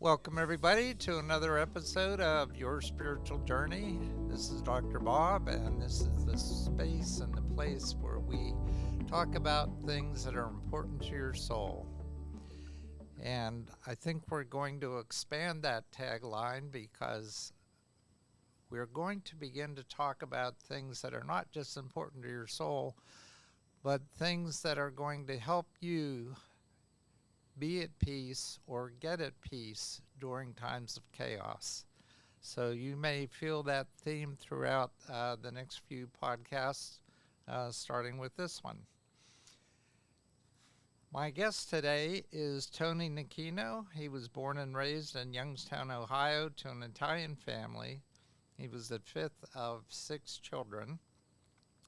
Welcome, everybody, to another episode of Your Spiritual Journey. This is Dr. Bob, and this is the space and the place where we talk about things that are important to your soul. And I think we're going to expand that tagline because we're going to begin to talk about things that are not just important to your soul, but things that are going to help you be at peace or get at peace during times of chaos. So you may feel that theme throughout the next few podcasts, starting with this one. My guest today is Tony Nachino. He was born and raised in Youngstown, Ohio, to an Italian family. He was the fifth of 6 children.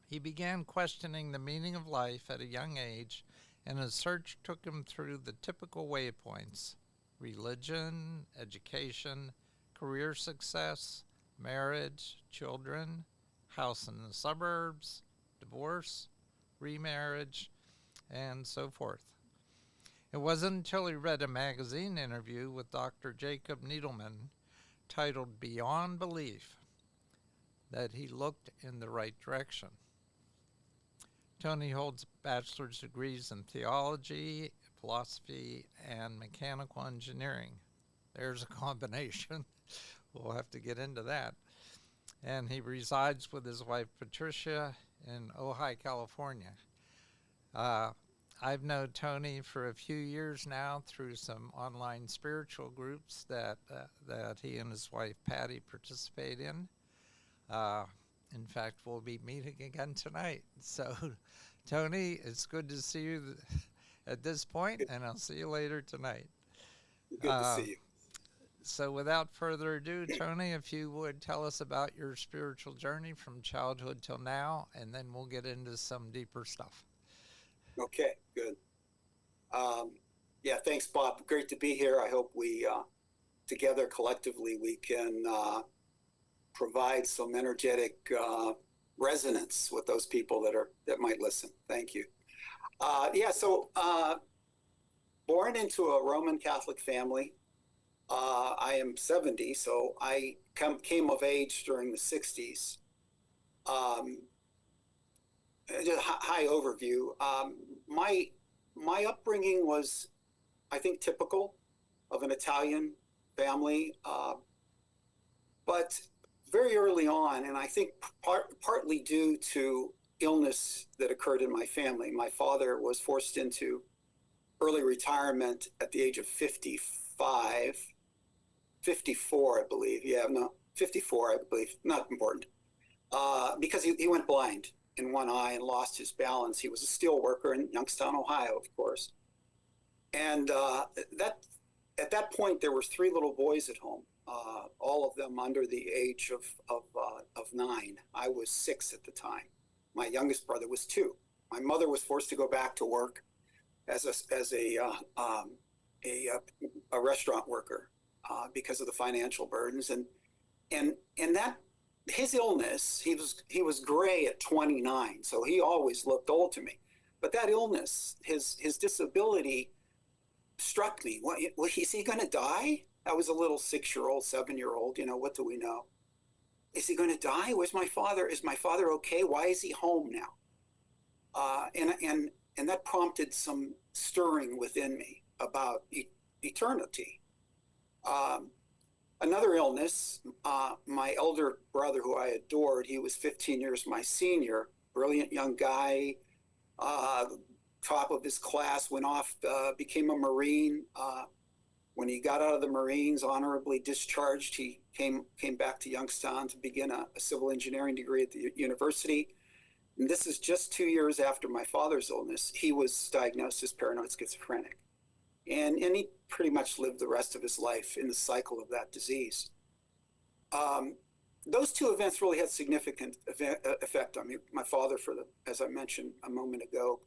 He began questioning the meaning of life at a young age, and his search took him through the typical waypoints: religion, education, career success, marriage, children, house in the suburbs, divorce, remarriage, and so forth. It wasn't until he read a magazine interview with Dr. Jacob Neddleman titled Beyond Belief that he looked in the right direction. Tony holds bachelor's degrees in theology, philosophy, and mechanical engineering. There's a combination. We'll have to get into that. And he resides with his wife Patricia in Ojai, California. I've known Tony for a few years now through some online spiritual groups that he and his wife Patty participate in. In fact, we'll be meeting again tonight. So, Tony, it's good to see you at this point, and I'll see you later tonight. Good to see you. So, without further ado, Tony, if you would tell us about your spiritual journey from childhood till now, and then we'll get into some deeper stuff. Okay, good. Thanks, Bob. Great to be here. I hope we, together collectively, we can provide some energetic resonance with those people that might listen. Thank you. Born into a Roman Catholic family. I am 70, so I came of age during the 60s. Just high overview. My upbringing was, I think, typical of an Italian family, but very early on, and I think partly due to illness that occurred in my family. My father was forced into early retirement at the age of 54, I believe. 54, I believe. Not important. Because he went blind in one eye and lost his balance. He was a steel worker in Youngstown, Ohio, of course. And at that point, there were 3 little boys at home. All of them under the age of 9. I was 6 at the time. My youngest brother was 2. My mother was forced to go back to work as a restaurant worker because of the financial burdens, and that his illness. He was gray at 29, so he always looked old to me. But that illness, his disability, struck me. What is he going to die? I was a little 6-year-old, 7-year-old, what do we know? Is he going to die? Where's my father? Is my father okay? Why is he home now? And that prompted some stirring within me about eternity. Another illness, my elder brother, who I adored, he was 15 years my senior, brilliant young guy, top of his class, went off, became a Marine. When he got out of the Marines, honorably discharged, he came back to Youngstown to begin a civil engineering degree at the university. And this is just 2 years after my father's illness. He was diagnosed as paranoid schizophrenic. And he pretty much lived the rest of his life in the cycle of that disease. Those 2 events really had significant effect on me. My father, as I mentioned a moment ago,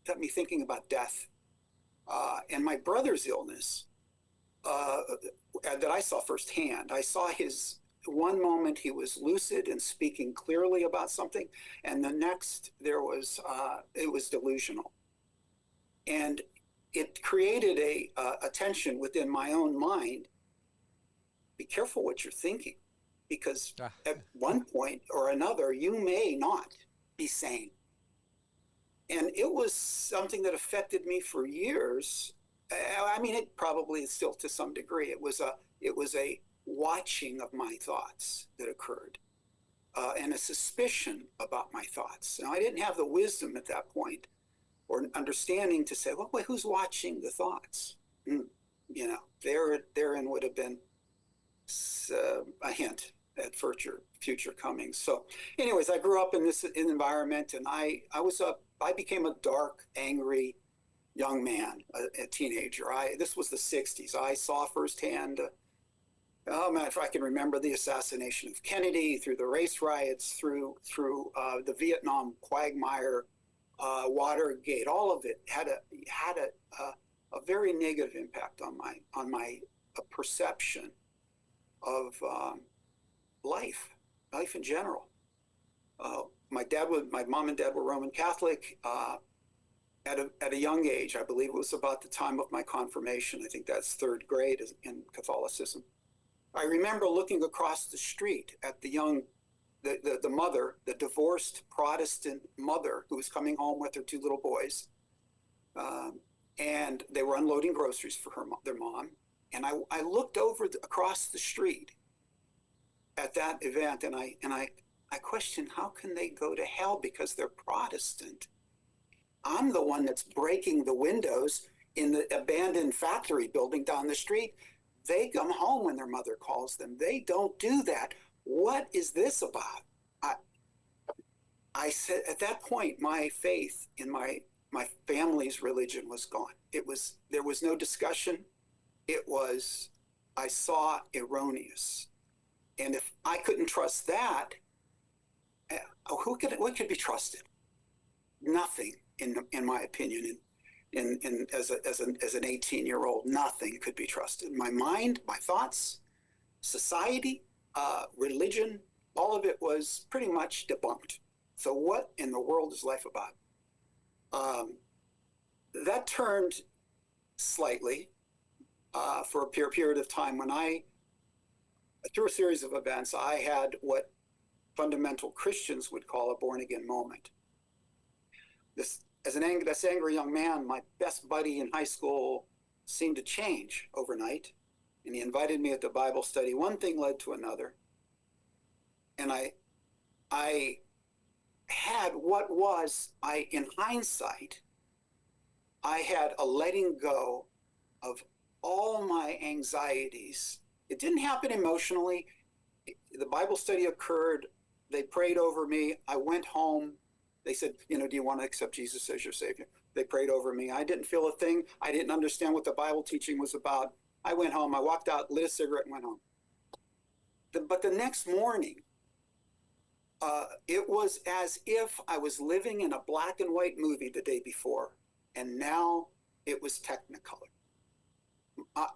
got me thinking about death. And my brother's illness, that I saw firsthand. I saw his one moment he was lucid and speaking clearly about something, and the next it was delusional. And it created a tension within my own mind. Be careful what you're thinking, because at one point or another, you may not be sane. And it was something that affected me for years. I mean, it probably is still to some degree. It was a watching of my thoughts that occurred, and a suspicion about my thoughts. Now, I didn't have the wisdom at that point or understanding to say, well, wait, who's watching the thoughts? You know, therein would have been a hint at future comings. So, anyways, I grew up in this environment, and I became a dark, angry young man, a teenager. This was the '60s. I saw firsthand. Oh man, if I can remember the assassination of Kennedy, through the race riots, through the Vietnam quagmire, Watergate, all of it had a very negative impact on my perception of life in general. My mom and dad were Roman Catholic. At a young age, I believe it was about the time of my confirmation. I think that's third grade in Catholicism. I remember looking across the street at the mother, the divorced Protestant mother, who was coming home with her two little boys, and they were unloading groceries for their mom. And I looked across the street at that event, and I questioned, how can they go to hell because they're Protestant? I'm the one that's breaking the windows in the abandoned factory building down the street. They come home when their mother calls them. They don't do that. What is this about? I said, at that point, my faith in my family's religion was gone. There was no discussion. I saw erroneous. And if I couldn't trust that, what could be trusted? Nothing, in my opinion. As an 18-year-old, nothing could be trusted. My mind, my thoughts, society, religion, all of it was pretty much debunked. So what in the world is life about? That turned slightly for a period of time when through a series of events, I had what fundamental Christians would call a born-again moment. This angry young man, my best buddy in high school, seemed to change overnight, and he invited me at the Bible study. One thing led to another, and I had in hindsight, I had a letting go of all my anxieties. It didn't happen emotionally. The Bible study occurred. They prayed over me. I went home. They said, do you want to accept Jesus as your Savior? They prayed over me. I didn't feel a thing. I didn't understand what the Bible teaching was about. I went home. I walked out, lit a cigarette, and went home. But the next morning, it was as if I was living in a black and white movie the day before, and now it was Technicolor.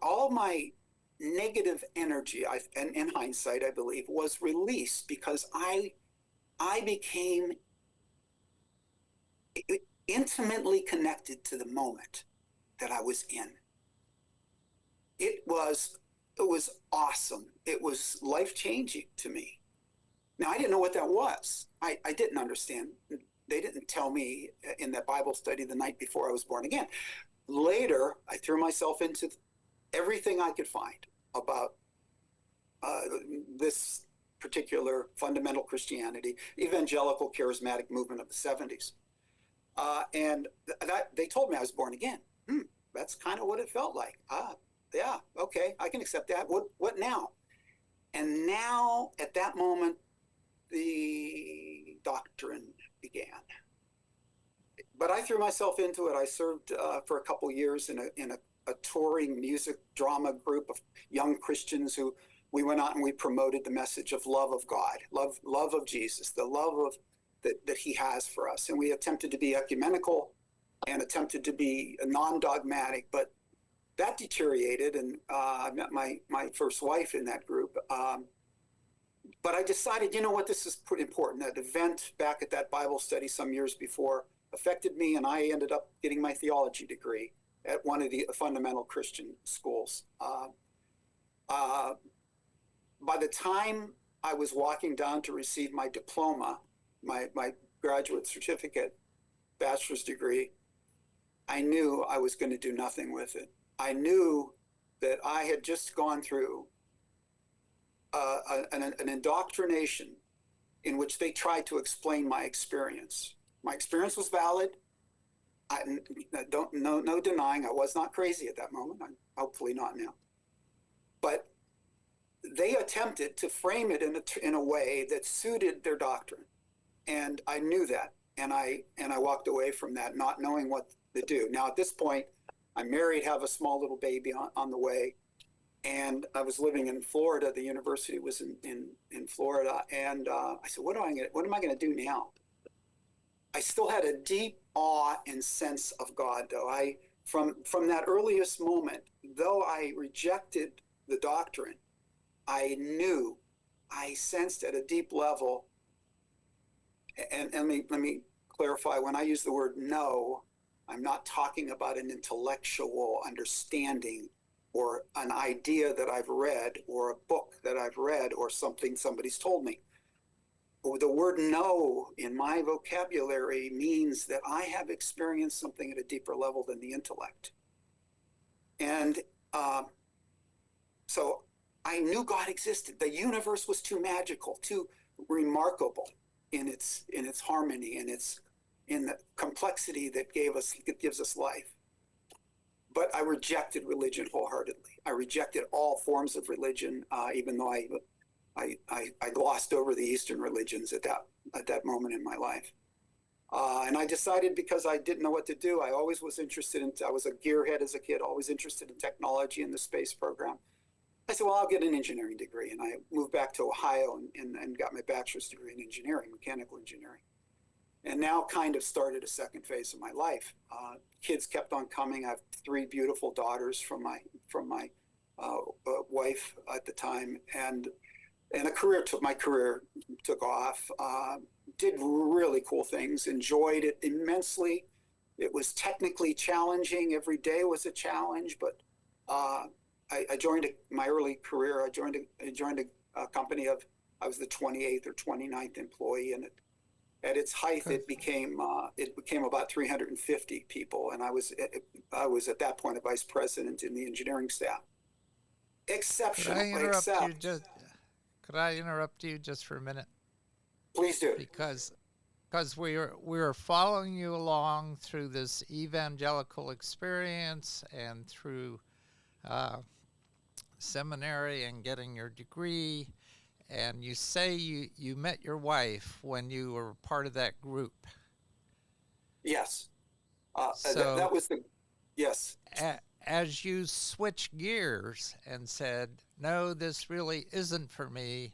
All my negative energy, and in hindsight, I believe, was released because I became intimately connected to the moment that I was in. It was awesome. It was life-changing to me. Now, I didn't know what that was. I didn't understand. They didn't tell me in that Bible study the night before I was born again. Later, I threw myself into everything I could find about this particular fundamental Christianity, evangelical charismatic movement of the 70s. And they told me I was born again. That's kind of what it felt like. Yeah, okay, I can accept that. What now? And now, at that moment, the doctrine began. But I threw myself into it. I served for a couple years in a touring music drama group of young Christians who we went out and we promoted the message of love of God, love of Jesus, the love that he has for us. And we attempted to be ecumenical and attempted to be non-dogmatic, but that deteriorated, and I met my first wife in that group. But I decided, this is pretty important. That event back at that Bible study some years before affected me, and I ended up getting my theology degree. at one of the fundamental Christian schools. By the time I was walking down to receive my diploma, my graduate certificate, bachelor's degree, I knew I was going to do nothing with it. I knew that I had just gone through an indoctrination in which they tried to explain my experience. My experience was valid. No denying I was not crazy at that moment. I'm hopefully not now. But they attempted to frame it in a way that suited their doctrine, and I knew that, and I walked away from that, not knowing what to do. Now at this point, I'm married, have a small little baby on the way, and I was living in Florida. The university was in Florida, and I said, what am I going to do now? I still had a deep awe and sense of God, though. From that earliest moment, though I rejected the doctrine, I knew, I sensed at a deep level, and let me clarify, when I use the word know, I'm not talking about an intellectual understanding or an idea that I've read or a book that I've read or something somebody's told me. The word know in my vocabulary means that I have experienced something at a deeper level than the intellect. And so I knew God existed. The universe was too magical, too remarkable in its harmony and in the complexity that gives us life. But I rejected religion wholeheartedly. I rejected all forms of religion, even though I glossed over the Eastern religions at that moment in my life. And I decided, because I didn't know what to do, I always was interested I was a gearhead as a kid, always interested in technology and the space program. I said, well, I'll get an engineering degree. And I moved back to Ohio and got my bachelor's degree in engineering, mechanical engineering. And now kind of started a second phase of my life. Kids kept on coming. I have 3 beautiful daughters from my wife at the time. And my career took off. Did really cool things, enjoyed it immensely. It was technically challenging. Every day was a challenge, but I joined my early career. I joined a company I was the 28th or 29th employee, and at its height, it became about 350 people, and I was at that point a vice president in the engineering staff. Exceptional. Could I interrupt you just for a minute? Please do. Because we are following you along through this evangelical experience and through seminary and getting your degree, and you say you met your wife when you were part of that group. Yes. So that was yes. As you switched gears and said, no, this really isn't for me,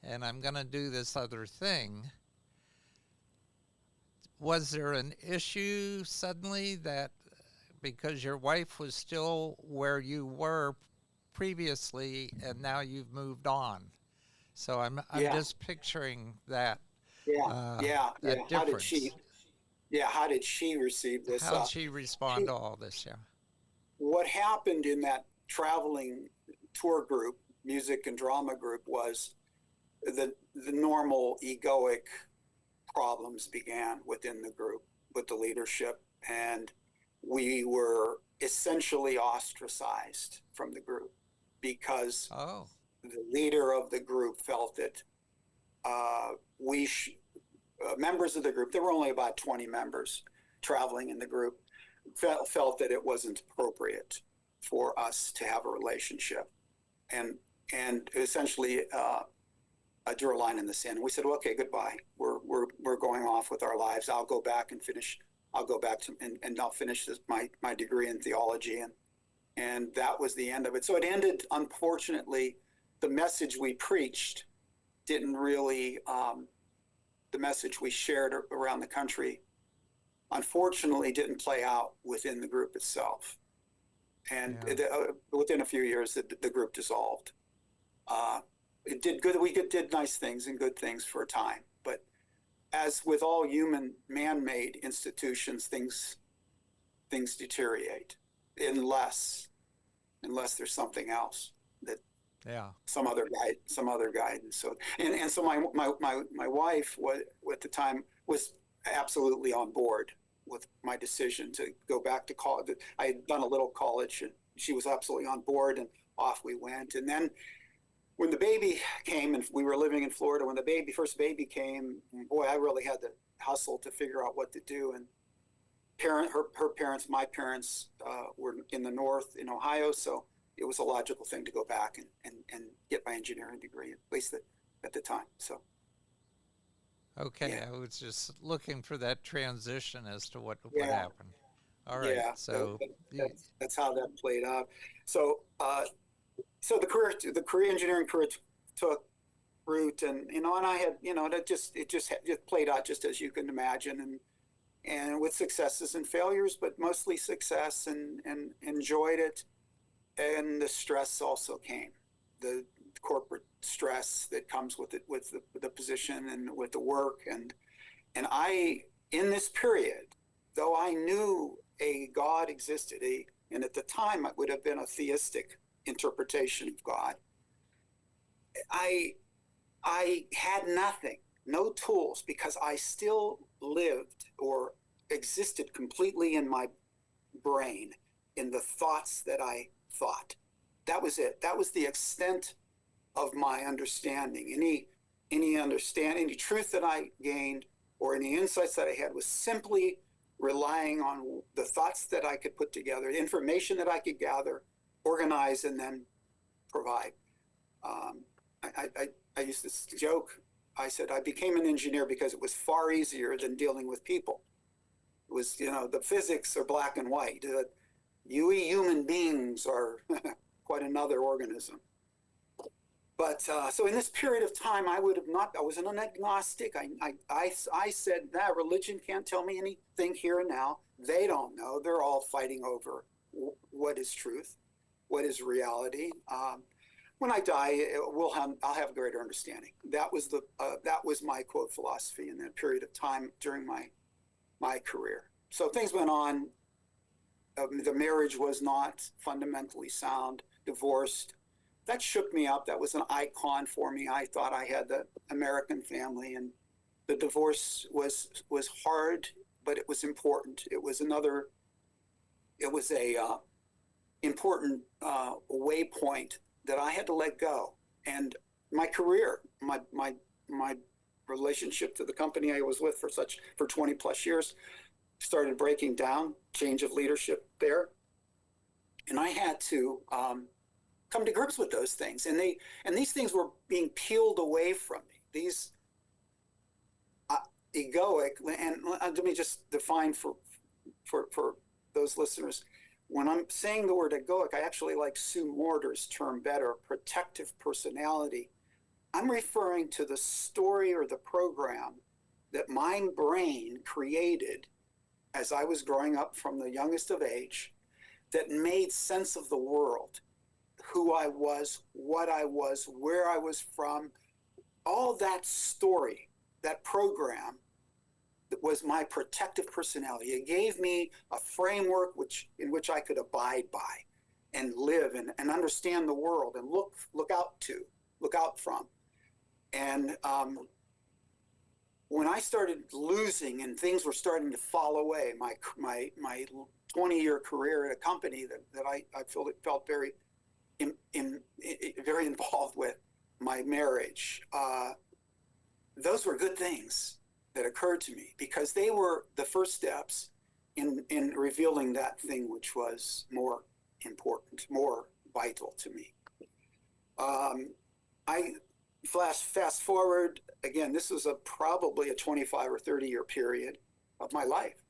and I'm going to do this other thing, was there an issue suddenly that because your wife was still where you were previously and now you've moved on? So I'm just picturing that. That difference. How did she receive this? How did she respond to all this? Yeah. What happened in that traveling tour group, music and drama group, was the normal egoic problems began within the group with the leadership, and we were essentially ostracized from the group because the leader of the group felt that members of the group, there were only about 20 members traveling in the group, felt that it wasn't appropriate for us to have a relationship, and essentially drew a line in the sand. We said, well, okay, goodbye. We're going off with our lives. I'll go back and finish. I'll go back to and I'll finish my degree in theology, and that was the end of it. So it ended. Unfortunately, the message we preached didn't really. The message we shared around the country, unfortunately, didn't play out within the group itself. And within a few years, the group dissolved. It did good. We did nice things and good things for a time. But as with all human man-made institutions, things deteriorate. unless there's something else that Yeah. some other guidance. So so my wife was at the time was absolutely on board with my decision to go back to college. I had done a little college, and she was absolutely on board, and off we went. And then when the baby came, and we were living in Florida, when the first baby came, boy, I really had to hustle to figure out what to do. And her parents, my parents, were in the north in Ohio, so it was a logical thing to go back and get my engineering degree, at least at the time. So. Okay, Yeah. I was just looking for that transition as to what Yeah. happened. All right, Yeah, so that's how that played out. So, so the career engineering career took root, and and I had, that it just played out just as you can imagine, and with successes and failures, but mostly success, and enjoyed it. And the stress also came, the corporate stress that comes with it, with the position and with the work, and I, in this period, though I knew a God existed, and at the time it would have been a theistic interpretation of God, I had nothing, no tools, because I still lived or existed completely in my brain, in the thoughts that I thought. That was it. That was the extent of my understanding. Any understanding, any truth that I gained, or any insights that I had, was simply relying on the thoughts that I could put together, the information that I could gather, organize, and then provide. I used to joke. I said I became an engineer because it was far easier than dealing with people. It was, the physics are black and white. We human beings are quite another organism. But so in this period of time, I was an agnostic. I said that religion can't tell me anything here and now. They don't know. They're all fighting over what is truth, what is reality. When I die, I'll have greater understanding. That was my quote philosophy in that period of time during my career. So things went on. The marriage was not fundamentally sound. Divorced. That shook me up. That was an icon for me. I thought I had the American family, and the divorce was hard, but it was important. It was a important waypoint that I had to let go. And my career, my relationship to the company I was with for 20 plus years started breaking down. Change of leadership there, and I had to come to grips with those things, and these things were being peeled away from me. These egoic, and let me just define for those listeners. When I'm saying the word egoic, I actually like Sue Morter's term better, protective personality. I'm referring to the story or the program that my brain created as I was growing up from the youngest of age, that made sense of the world, who I was, what I was, where I was from. All that story, that program, that was my protective personality. It gave me a framework in which I could abide by and live and understand the world and look out from. And when I started losing and things were starting to fall away, my 20-year career at a company that I felt very very involved with, my marriage, those were good things that occurred to me, because they were the first steps in revealing that thing which was more important, more vital to me. I fast forward again. This was probably a 25 or 30-year period of my life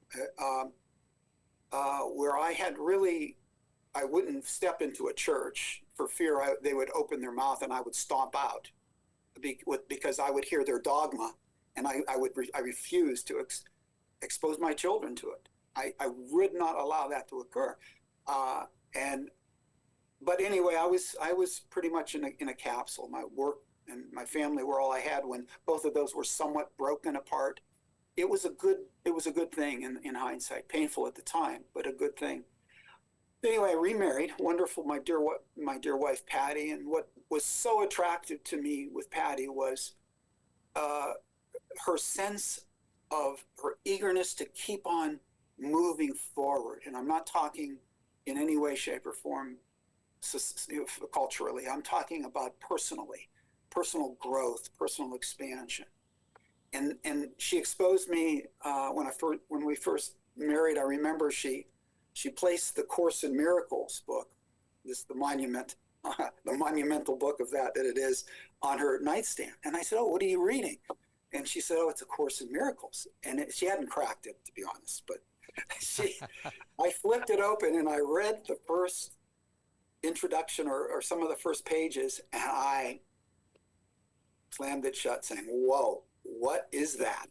where I wouldn't step into a church for fear they would open their mouth and I would stomp out because I would hear their dogma, and I refused to expose my children to it. I would not allow that to occur. But anyway, I was pretty much in a capsule. My work and my family were all I had when both of those were somewhat broken apart. It was a good thing in hindsight, painful at the time, but a good thing. Anyway, I remarried. Wonderful, my dear wife Patty. And what was so attractive to me with Patty was uh, her sense of her eagerness to keep on moving forward. And I'm not talking in any way, shape, or form culturally. I'm talking about personally, personal growth, personal expansion. And she exposed me when we first married. I remember she placed the Course in Miracles book, the monumental book of that it is, on her nightstand. And I said, "Oh, what are you reading?" And she said, "Oh, it's a Course in Miracles." And she hadn't cracked it, to be honest, but I flipped it open and I read the first introduction or some of the first pages, and I slammed it shut, saying, "Whoa, what is that?"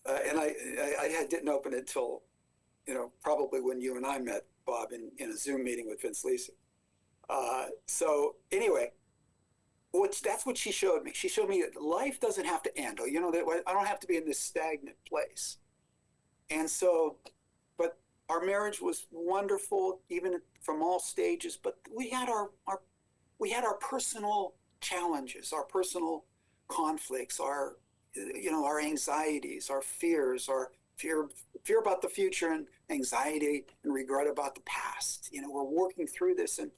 And I didn't open it till, probably when you and I met, Bob, in a Zoom meeting with Vince Lisi. So anyway, that's what she showed me. She showed me that life doesn't have to end. That I don't have to be in this stagnant place. And so, but our marriage was wonderful, even from all stages. But we had our personal challenges, our personal conflicts, our anxieties, our fears, our fear about the future, and anxiety and regret about the past. We're working through this, and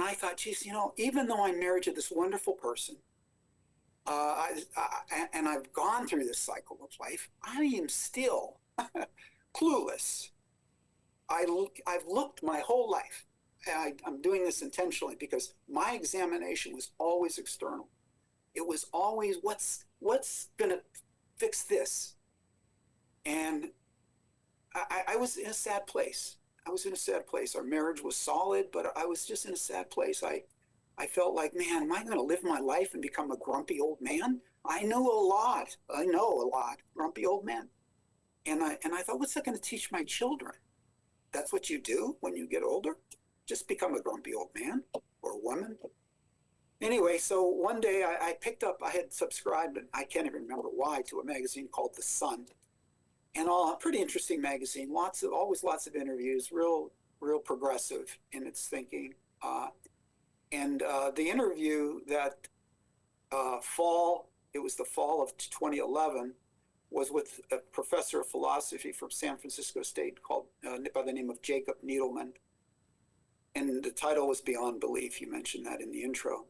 I thought, geez, even though I'm married to this wonderful person, and I've gone through this cycle of life, I am still clueless. I've looked my whole life. I'm doing this intentionally because my examination was always external. It was always what's going to fix this. And I was in a sad place. Our marriage was solid, but I was just in a sad place. I felt like, man, am I going to live my life and become a grumpy old man? I know a lot, grumpy old man. And I thought, what's that going to teach my children? That's what you do when you get older? Just become a grumpy old man or woman? Anyway, so one day I had subscribed, and I can't even remember why, to a magazine called The Sun. And a pretty interesting magazine, always lots of interviews, real progressive in its thinking. The interview that it was the fall of 2011, was with a professor of philosophy from San Francisco State by the name of Jacob Neddleman. And the title was Beyond Belief. You mentioned that in the intro.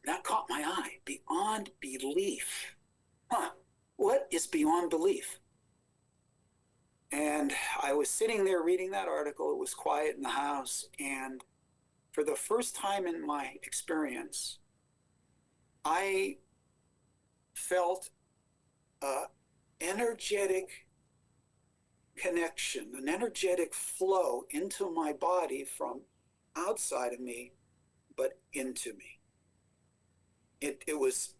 That caught my eye. Beyond belief. What is beyond belief? And I was sitting there reading that article. It was quiet in the house. And for the first time in my experience, I felt energetic connection, an energetic flow into my body from outside of me, but into me. It was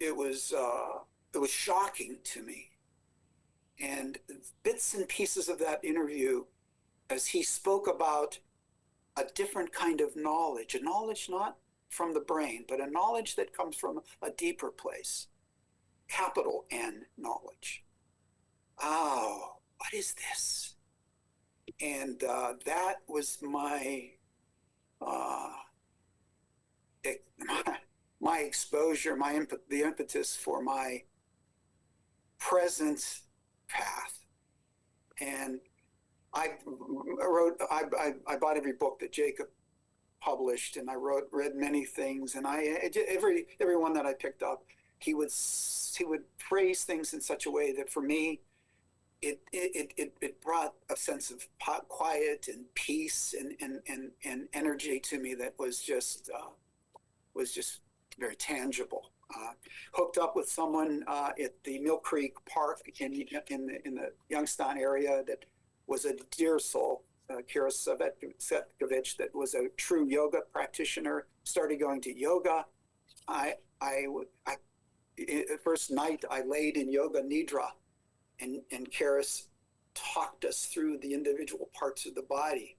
shocking to me. And bits and pieces of that interview, as he spoke about a different kind of knowledge, a knowledge not from the brain, but a knowledge that comes from a deeper place, capital N knowledge. Oh, what is this? And that was my exposure, the impetus for my present path. And I bought every book that Jacob published, and I read many things, and every one that I picked up, he would phrase things in such a way that for me, it brought a sense of quiet and peace and energy to me that was just very tangible. Hooked up with someone at the Mill Creek Park in the Youngstown area that was a dear soul, Kira Setkovich, that was a true yoga practitioner. Started going to yoga. The first night I laid in yoga nidra, and Karis talked us through the individual parts of the body,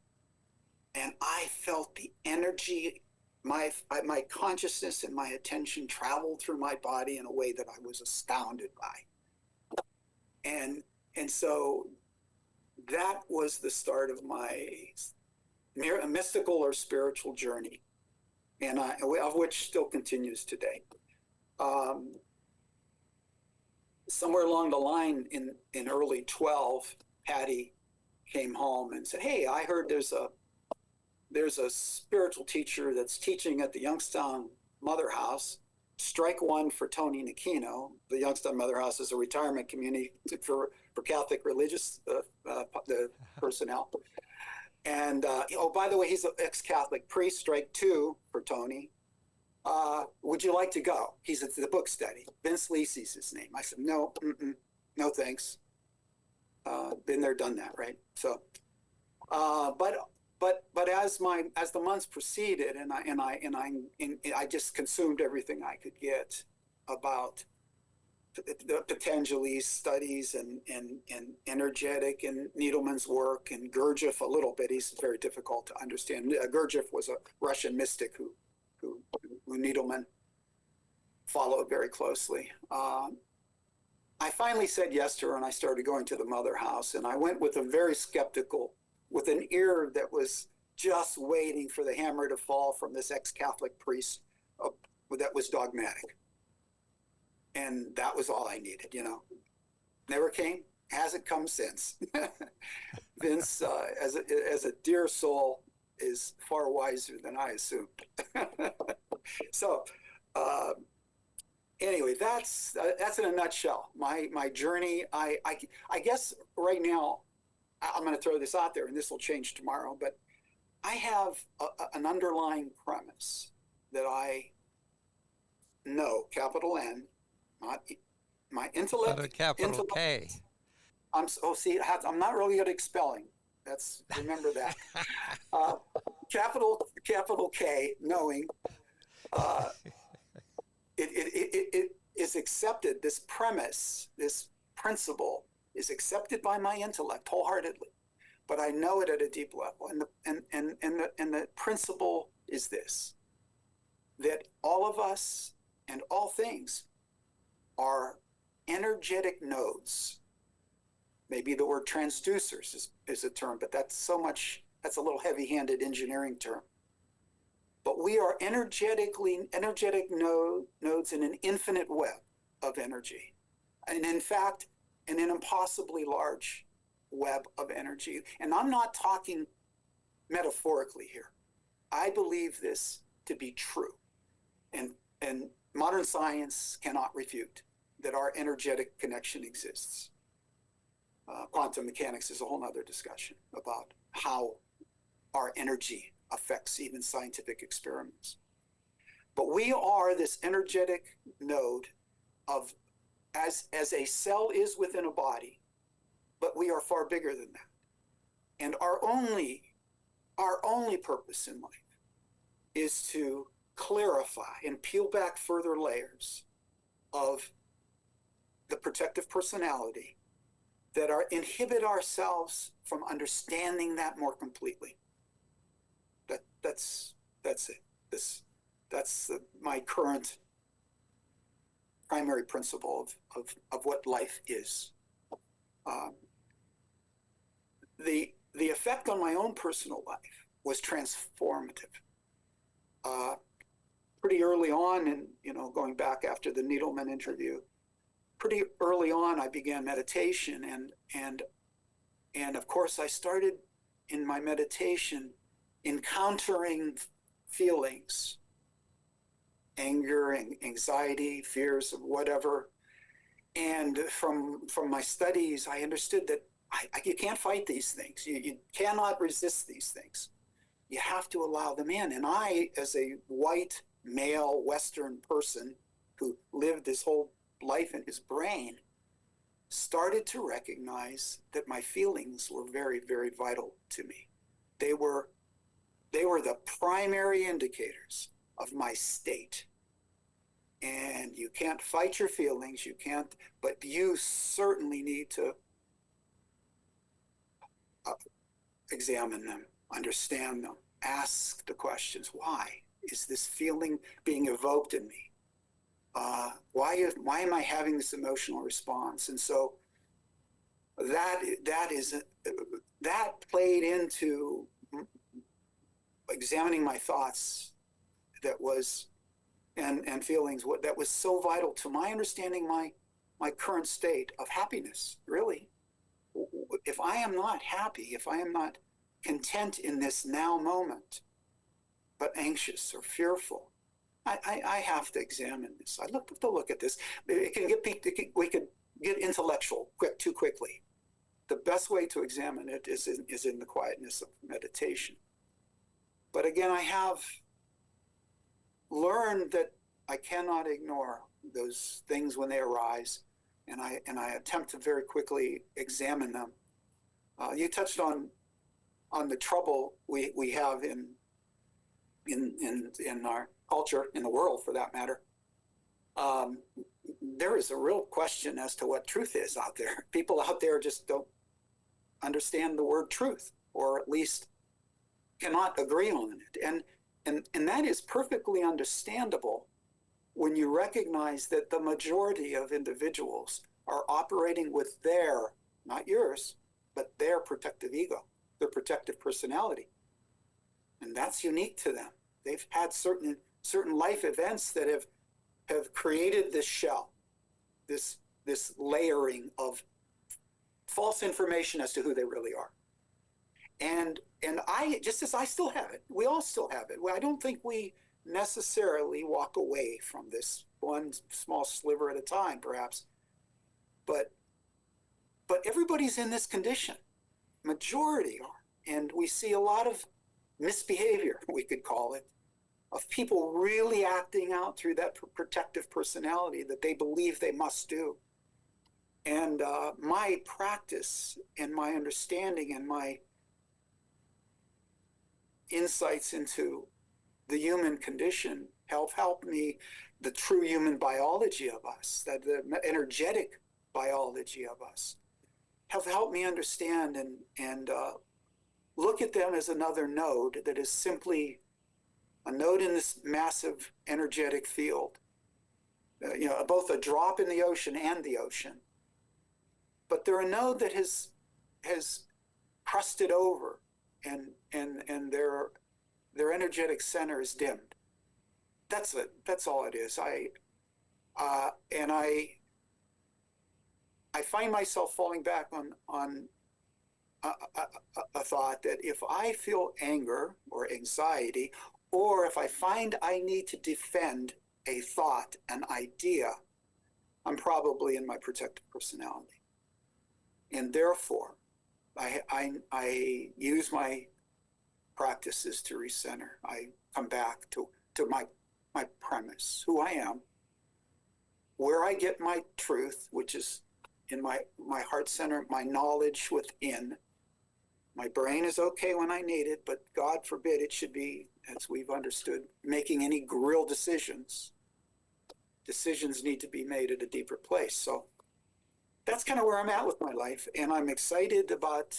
and I felt the energy. My consciousness and my attention traveled through my body in a way that I was astounded by. And so that was the start of my a mystical or spiritual journey, and of which still continues today. Somewhere along the line in early 12, Patty came home and said, "Hey, I heard there's a spiritual teacher that's teaching at the Youngstown Mother House. Strike one for Tony Nackino." The Youngstown Mother House is a retirement community for Catholic religious the personnel. And oh, by the way, he's an ex-Catholic priest. Strike two for Tony. Would you like to go? He's at the book study. Vince Lisi's his name. I said, no, no thanks. Been there, done that, right? So, but as the months proceeded, and I just consumed everything I could get about the Patanjali studies and energetic and Needleman's work and Gurdjieff a little bit. He's very difficult to understand. Gurdjieff was a Russian mystic who Needleman followed very closely. I finally said yes to her, and I started going to the Mother House, and I went with a very skeptical, with an ear that was just waiting for the hammer to fall from this ex-Catholic priest that was dogmatic. And that was all I needed, Never came, hasn't come since. Vince, as a dear soul, is far wiser than I assumed. So, anyway, that's in a nutshell my journey. I guess right now I'm going to throw this out there, and this will change tomorrow. But I have an underlying premise that I know, capital N, not my intellect. But a capital K. I'm not really good at spelling. Remember that. Capital K, knowing. It is accepted. This premise, this principle, is accepted by my intellect wholeheartedly, but I know it at a deep level. And the principle is this: that all of us and all things are energetic nodes. Maybe the word transducers is a term, but that's a little heavy-handed engineering term. But we are energetic nodes in an infinite web of energy. And in fact, in an impossibly large web of energy. And I'm not talking metaphorically here. I believe this to be true. And modern science cannot refute that our energetic connection exists. Quantum mechanics is a whole other discussion about how our energy affects even scientific experiments. But we are this energetic node of, as a cell is within a body, but we are far bigger than that. And our only purpose in life is to clarify and peel back further layers of the protective personality that inhibit ourselves from understanding that more completely. That's it. That's my current primary principle of what life is. The effect on my own personal life was transformative. Pretty early on, and going back after the Needleman interview, pretty early on I began meditation, and of course I started in my meditation encountering feelings, anger, anxiety, fears of whatever. And from my studies, I understood that you can't fight these things. You cannot resist these things. You have to allow them in. And I, as a white, male, Western person who lived his whole life in his brain, started to recognize that my feelings were very, very vital to me. They were the primary indicators of my state. And you can't fight your feelings, but you certainly need to examine them, understand them, ask the questions. Why is this feeling being evoked in me? Why am I having this emotional response? And so that played into examining my thoughts that was and feelings that was so vital to my understanding my current state of happiness. Really, if I am not happy, if I am not content in this now moment, but anxious or fearful, I have to examine this. I have to look at this. We could get intellectual too quickly. The best way to examine it is in the quietness of meditation. But again, I have learned that I cannot ignore those things when they arise, and I attempt to very quickly examine them. You touched on the trouble we have in our culture, in the world for that matter. There is a real question as to what truth is out there. People out there just don't understand the word truth, or at least cannot agree on it. And that is perfectly understandable when you recognize that the majority of individuals are operating with their, not yours, but their protective ego, their protective personality. And that's unique to them. They've had certain life events that have created this shell, this layering of false information as to who they really are. And I, just as I still have it, we all still have it. I don't think we necessarily walk away from this one small sliver at a time, perhaps. But everybody's in this condition. Majority are. And we see a lot of misbehavior, we could call it, of people really acting out through that protective personality that they believe they must do. And my practice and my understanding and my insights into the human condition help me, the true human biology of us, that the energetic biology of us, have helped me understand and look at them as another node that is simply a node in this massive energetic field. Both a drop in the ocean and the ocean. But they're a node that has crusted over, and their energetic center is dimmed. That's it. That's all it is. I find myself falling back on a thought that if I feel anger or anxiety, or if I find I need to defend a thought, an idea, I'm probably in my protective personality. And therefore, I use my practices to recenter. I come back to my premise, who I am, where I get my truth, which is in my heart center, my knowledge within. My brain is okay when I need it, but God forbid it should be, as we've understood, making any real decisions. Decisions need to be made at a deeper place. So that's kind of where I'm at with my life, and I'm excited about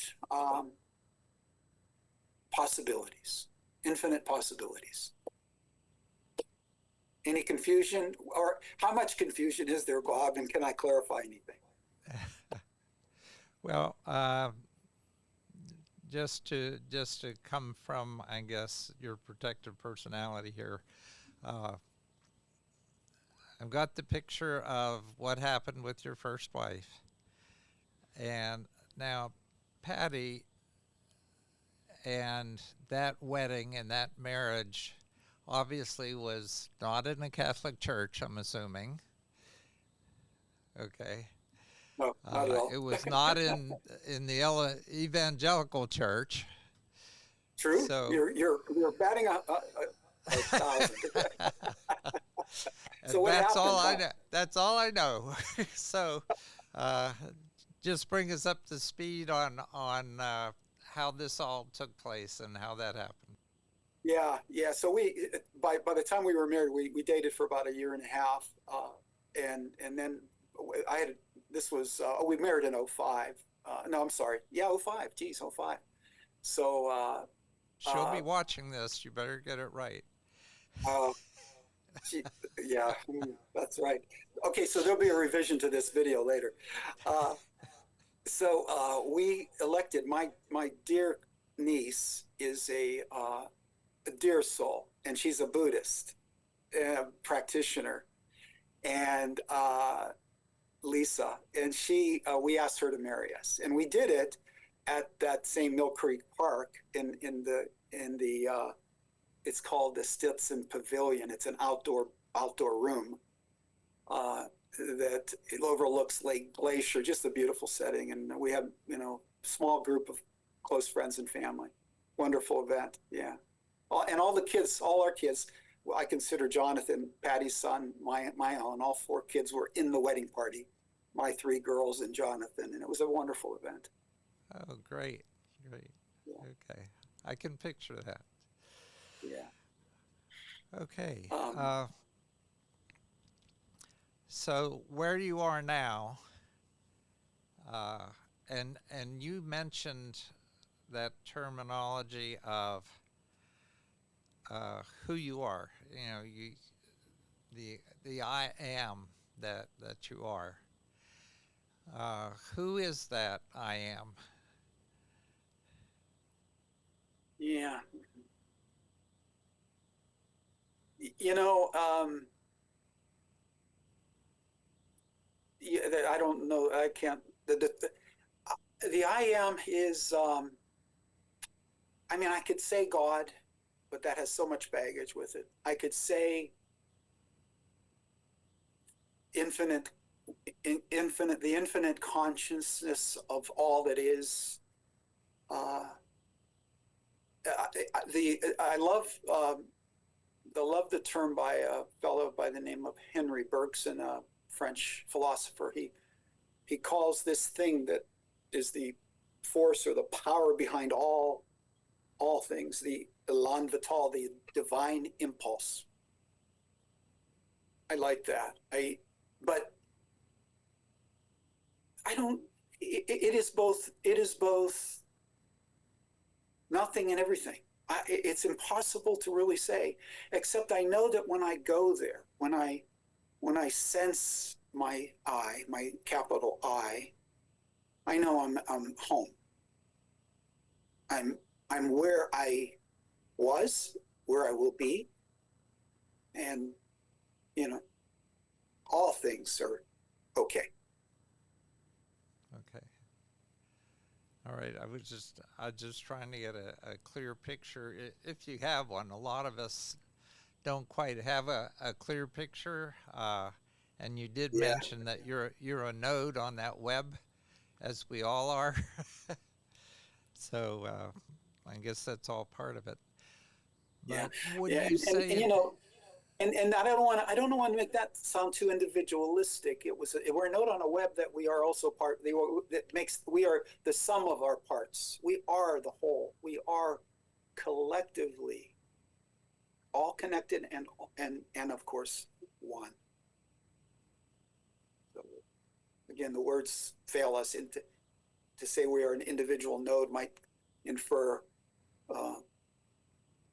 possibilities, infinite possibilities. Any confusion, or how much confusion is there, Bob, and can I clarify anything? Well, just to come from, I guess, your protective personality here, I've got the picture of what happened with your first wife. And now, Patty, and that wedding and that marriage obviously was not in a Catholic church, I'm assuming. Okay. No, not at all. It was not in the evangelical church. True. So you're batting a thousand. So that's all I know. That's all I know. So, just bring us up to speed on how this all took place and how that happened. Yeah. So we by the time we were married, we dated for about a year and a half, and then I had we married in 05. No, I'm sorry. Yeah, 05. Geez, 05. So she'll be watching this. You better get it right. Yeah, that's right. Okay, so there'll be a revision to this video later. So we elected, my dear niece is a a dear soul, and she's a Buddhist practitioner, and Lisa, and we asked her to marry us, and we did it at that same Mill Creek Park in the it's called the Stetson Pavilion. It's an outdoor room that it overlooks Lake Glacier, just a beautiful setting, and we had small group of close friends and family. Wonderful event, yeah. And all the kids, all our kids, well, I consider Jonathan, Patty's son, my own, all 4 kids were in the wedding party. My 3 girls and Jonathan, and it was a wonderful event. Oh, great. Yeah. Okay. I can picture that. Yeah. Okay. So where you are now, and you mentioned that terminology of who you are. The I am that you are. Who is that I am? Yeah. I don't know. I can't. The I am is. I could say God, but that has so much baggage with it. I could say the infinite consciousness of all that is. I love the term by a fellow by the name of Henry Bergson, a French philosopher. He calls this thing that is the force or the power behind all things, the elan vital, the divine impulse. I like that. But I don't. It is both. It is both nothing and everything. It's impossible to really say, except I know that when I go there, when I sense my I, my capital I know I'm home. I'm where I was, where I will be, and all things are okay. Okay. All right. I was just trying to get a clear picture, if you have one. A lot of us don't quite have a clear picture. And you did mention that you're a node on that web, as we all are. So I guess that's all part of it. But would you say? And I don't want to make that sound too individualistic. We're a node on a web that we are also part. We are the sum of our parts. We are the whole. We are collectively all connected and of course one. So, again, the words fail us to say we are an individual node might infer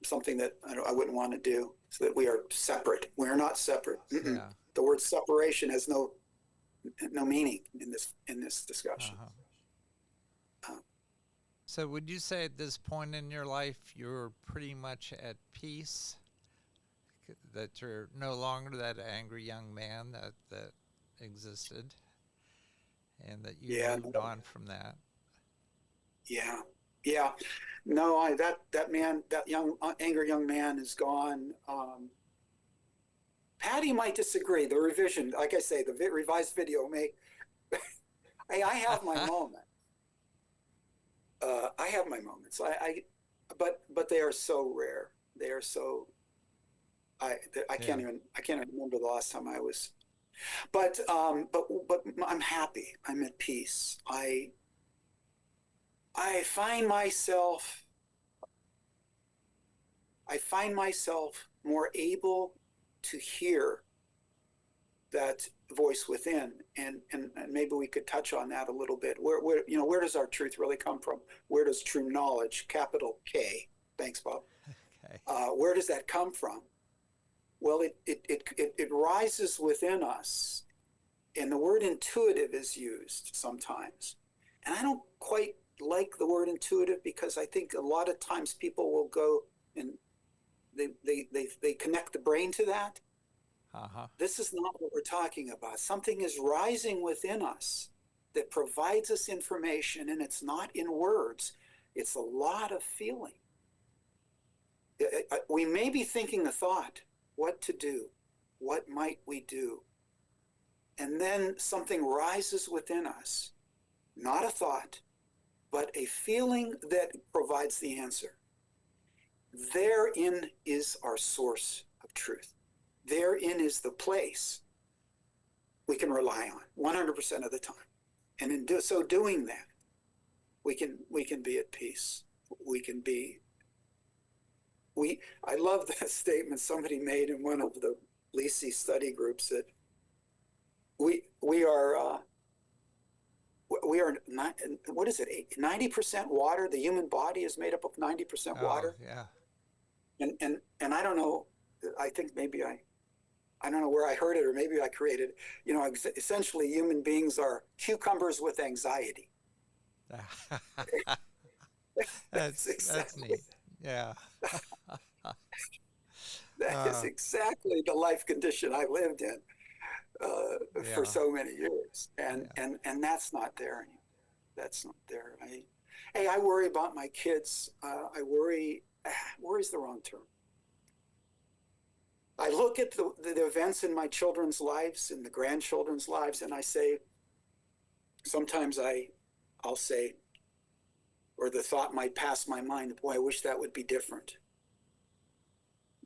something that I wouldn't want to do, so that we are separate. We are not separate. Yeah. The word separation has no meaning in this discussion. So would you say at this point in your life you're pretty much at peace, that you're no longer that angry young man that existed, and that you moved on from that? Yeah. No, that man, that angry young man is gone. Patty might disagree. The revision, like I say, the revised video may. I have my moment. I have my moments. But they are so rare. They are so. I can't even remember the last time I was. But I'm happy. I'm at peace. I find myself more able to hear that voice within, and maybe we could touch on that a little bit. Where does our truth really come from? Where does true knowledge, capital K? Thanks, Bob. Okay. Where does that come from? Well, it rises within us, and the word intuitive is used sometimes, and I don't quite like the word intuitive, because I think a lot of times people will go and they connect the brain to that. Uh-huh. This is not what we're talking about. Something is rising within us that provides us information, and it's not in words. It's a lot of feeling. We may be thinking a thought, what to do, what might we do? And then something rises within us, not a thought, but a feeling that provides the answer. Therein is our source of truth. Therein is the place we can rely on 100% of the time. And in doing that, we can be at peace. I love that statement somebody made in one of the Lisi study groups that we are not, what is it, 90% water. The human body is made up of 90% water. Yeah. And I don't know, I think maybe I don't know where I heard it, or maybe I created it. Essentially human beings are cucumbers with anxiety. That's neat. Yeah. That is exactly the life condition I lived in for so many years, and that's not there anymore. That's not there. I worry about my kids. I worry. Worry's the wrong term. I look at the events in my children's lives and the grandchildren's lives, and I say, sometimes I'll say, or the thought might pass my mind, boy, I wish that would be different.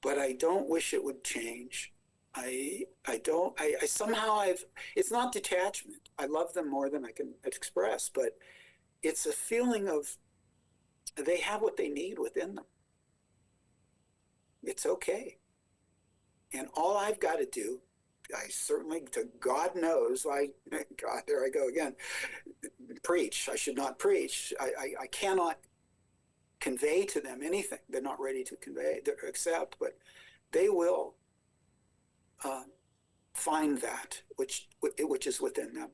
But I don't wish it would change. It's not detachment. I love them more than I can express, but it's a feeling of they have what they need within them. It's okay. And all I've got to do, God knows, God, there I go again, preach. I should not preach. I cannot convey to them anything they're not ready to accept, but they will find that which is within them.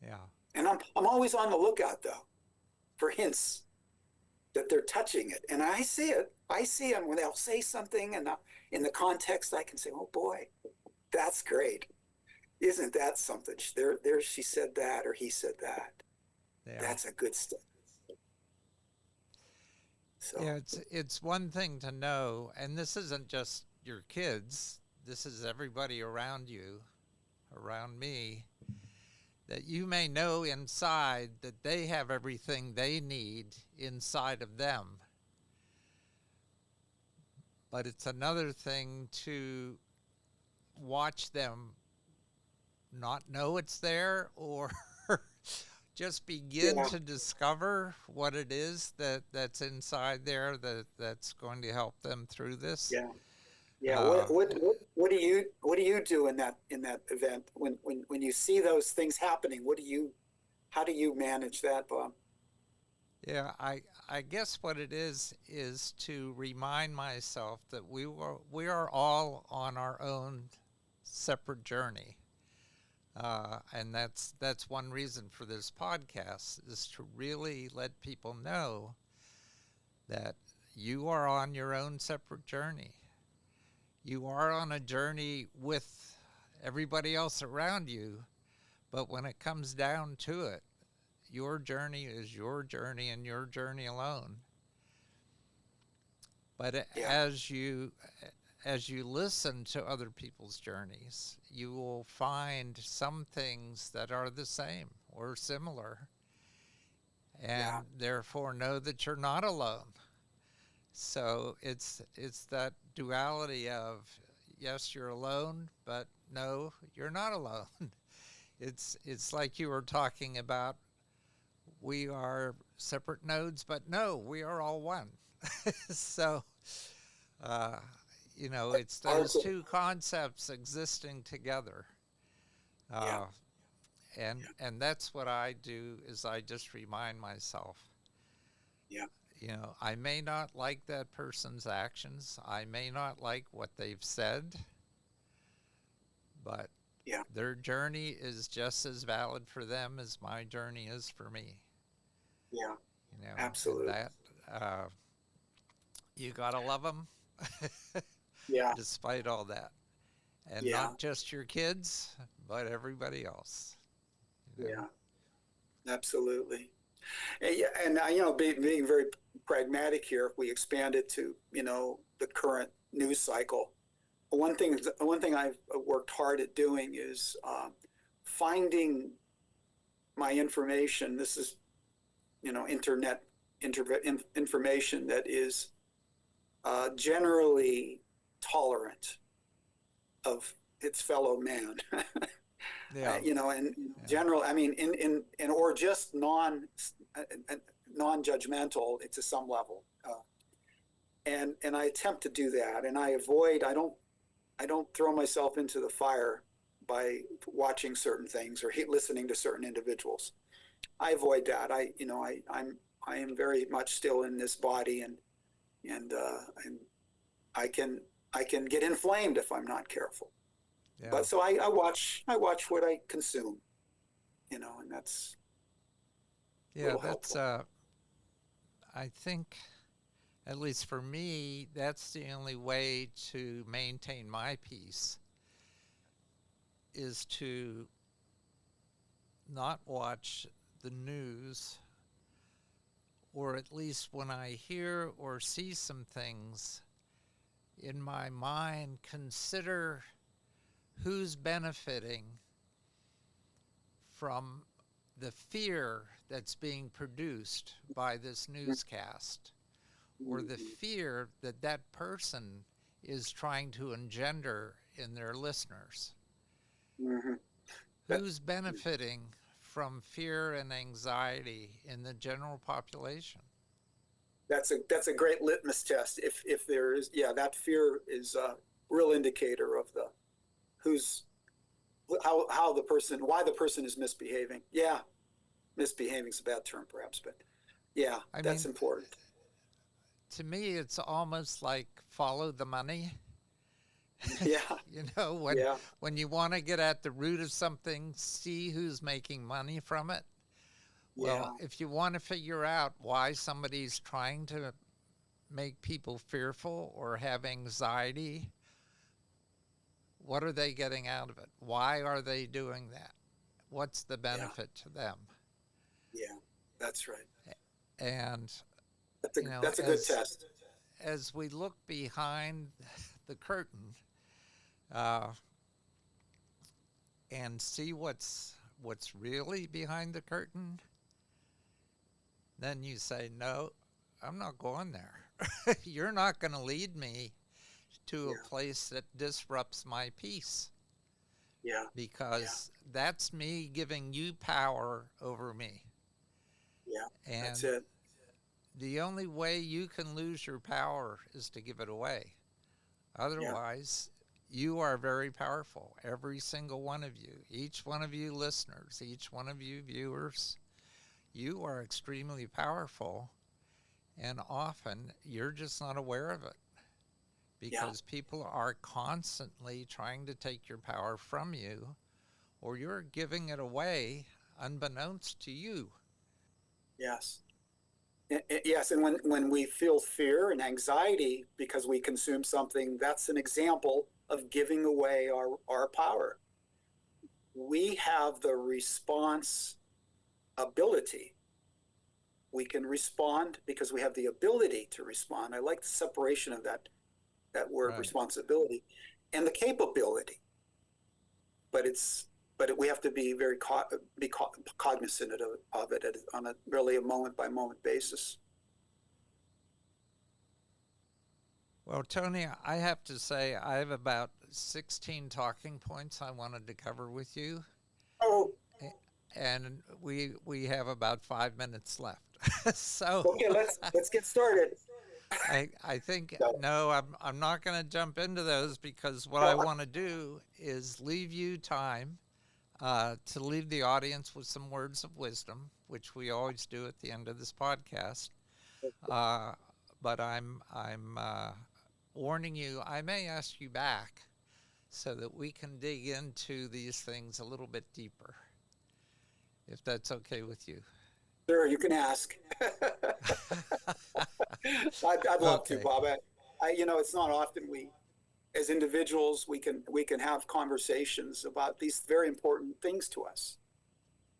Yeah. And I'm always on the lookout, though, for hints that they're touching it. And I see it. I see them when they'll say something, and in the context, I can say, oh, boy, that's great. Isn't that something? There she said that, or he said that. Yeah. That's a good step. So. Yeah, it's one thing to know, and this isn't just your kids, this is everybody around you, around me, that you may know inside that they have everything they need inside of them. But it's another thing to watch them not know it's there, or just begin to discover what it is that's inside there that's going to help them through this. Yeah. What do you do in that event when you see those things happening? How do you manage that, Bob? Yeah, I guess what it is to remind myself that we are all on our own separate journey. And that's one reason for this podcast, is to really let people know that you are on your own separate journey. You are on a journey with everybody else around you, but when it comes down to it, your journey is your journey and your journey alone. But as you listen to other people's journeys, you will find some things that are the same or similar, and therefore know that you're not alone. So it's that duality of, yes, you're alone, but no, you're not alone. It's like you were talking about, we are separate nodes, but no, we are all one. So, it's those two concepts existing together. And that's what I do, is I just remind myself. Yeah. I may not like that person's actions. I may not like what they've said, but their journey is just as valid for them as my journey is for me. Yeah. Absolutely. That, you gotta love them. Yeah. despite all that. And Yeah. not just your kids, but everybody else. You know? Yeah. Absolutely. And, yeah, and being very pragmatic here, if we expand it to the current news cycle, one thing I've worked hard at doing is finding my information. This is internet information that is generally tolerant of its fellow man. Yeah. In Yeah. general, I mean, in or just non-judgmental to some level, and I attempt to do that, and I don't throw myself into the fire by watching certain things or listening to certain individuals. I avoid that. I am very much still in this body, and I can get inflamed if I'm not careful. Yeah. But so I watch what I consume, and that's a Yeah. little That's, helpful. I think, at least for me, that's the only way to maintain my peace is to not watch the news, or at least when I hear or see some things in my mind, consider who's benefiting from the fear that's being produced by this newscast, or the fear that that person is trying to engender in their listeners. Mm-hmm. That, Who's benefiting from fear and anxiety in the general population? that's a great litmus test. If there is, yeah, that fear is a real indicator of the who's how the person why the person is misbehaving. Yeah, misbehaving is a bad term perhaps, but yeah, I that's mean, important. to me, it's almost like follow the money. Yeah, You know, yeah, when you want to get at the root of something, see who's making money from it. Well, yeah, if you want to figure out why somebody's trying to make people fearful or have anxiety, what are they getting out of it? Why are they doing that? What's the yeah, benefit to them? yeah. That's right. And That's a good as test. we look behind the curtain, uh, and see what's really behind the curtain, then you say, no, I'm not going there. You're not going to lead me to a Yeah, place that disrupts my peace, yeah, yeah, because that's me giving you power over me. yeah. That's And it. the only way you can lose your power is to give it away. Yeah, Otherwise, you are very powerful. Every single one of you, each one of you listeners, each one of you viewers, you are extremely powerful. And often you're just not aware of it, yeah. because people are constantly trying to take your power from you, or you're giving it away unbeknownst to you. Yes. Yes, and when we feel fear and anxiety because we consume something, that's an example of giving away our power. We have the response ability. We can respond because we have the ability to respond. I like the separation of that word Right. responsibility and the capability. But we have to be very cognizant of it on a really a moment by moment basis. Well, Tony, I have to say I have about 16 talking points I wanted to cover with you, Oh, and we have about 5 minutes left. So okay. Let's get started. I think So, no, I'm not going to jump into those, because what I no, want to do is leave you time to leave the audience with some words of wisdom, which we always do at the end of this podcast. Uh, but I'm warning you, I may ask you back so that we can dig into these things a little bit deeper, if that's okay with you. sure, you can ask. I'd love to, Okay. Bob. it's not often we, as individuals, we can have conversations about these very important things to us,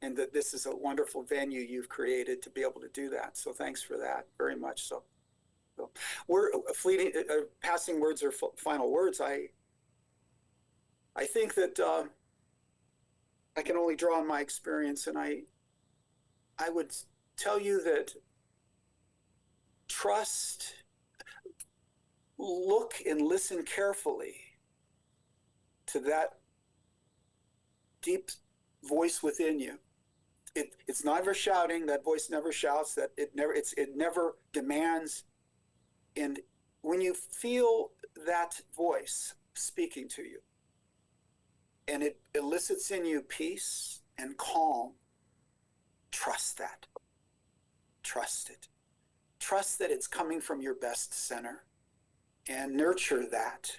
and that this is a wonderful venue you've created to be able to do that. So thanks for that very much. So we're fleeting, passing words or final words. I think that I can only draw on my experience, and I would tell you that trust, look and listen carefully to that deep voice within you. It's never shouting. That voice never shouts. That it never demands. And when you feel that voice speaking to you, and it elicits in you peace and calm, trust that. Trust it. Trust that it's coming from your best center, and nurture that,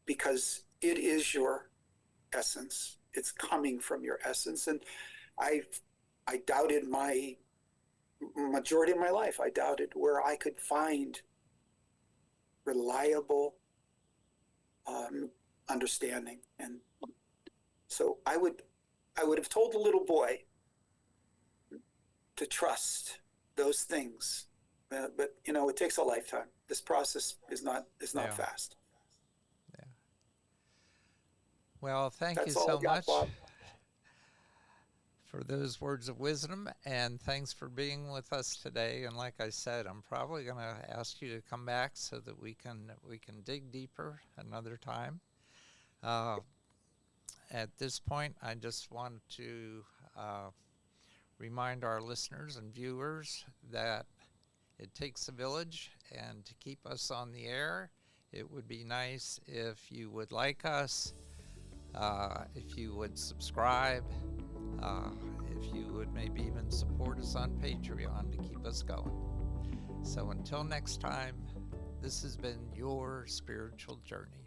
because it is your essence. It's coming from your essence. And I doubted my majority of my life. I doubted where I could find reliable understanding. And so I would have told the little boy to trust those things. But it takes a lifetime. This process is not fast. Yeah. Well, thank you That's all so I got, much Bob. for those words of wisdom, and thanks for being with us today. And like I said, I'm probably going to ask you to come back so that we can dig deeper another time. At this point, I just want to remind our listeners and viewers that it takes a village, and to keep us on the air, it would be nice if you would like us, if you would subscribe, if you would maybe even support us on Patreon to keep us going. So until next time, this has been your spiritual journey.